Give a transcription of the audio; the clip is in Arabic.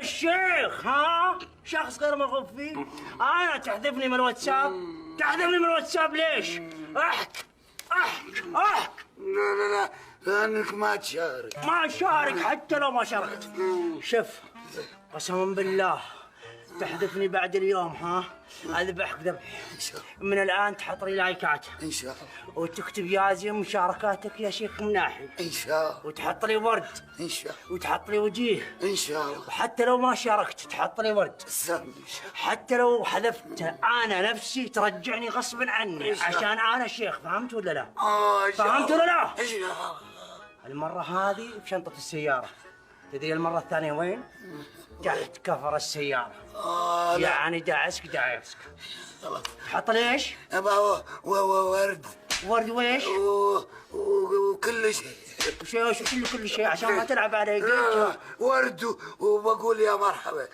الشيخ ها شخص غير مرغوب فيه. انا تحذفني من الواتساب؟ تحذفني من الواتساب ليش؟ احك احك احك. لا لانك ما تشارك. ما اشارك حتى لو ما شاركت. شوف قسما بالله تحذفني بعد اليوم ها اذبحك ذبح. ان شاء الله. من الان تحط لي لايكات ان شاء الله. وتكتب يازم مشاركاتك يا شيخ مناحي. ان شاء الله. وتحط لي ورد. ان شاء الله. وتحط لي وجيه. ان شاء الله. وحتى لو ما شاركت تحط لي ورد. سلام. حتى لو حذفت انا نفسي ترجعني غصبا عني عشان انا شيخ. فهمت ولا لا؟ فهمت ولا لا؟ المرة هذه بشنطة السيارة. تدري المرة الثانية وين؟ تحت كفر السيارة. يعني دعسك دعسك. تحط لي ايش؟ ورد. ورد وايش؟ وكل شيء. كل شيء عشان ما تلعب علي. ورد وبقول يا مرحبا.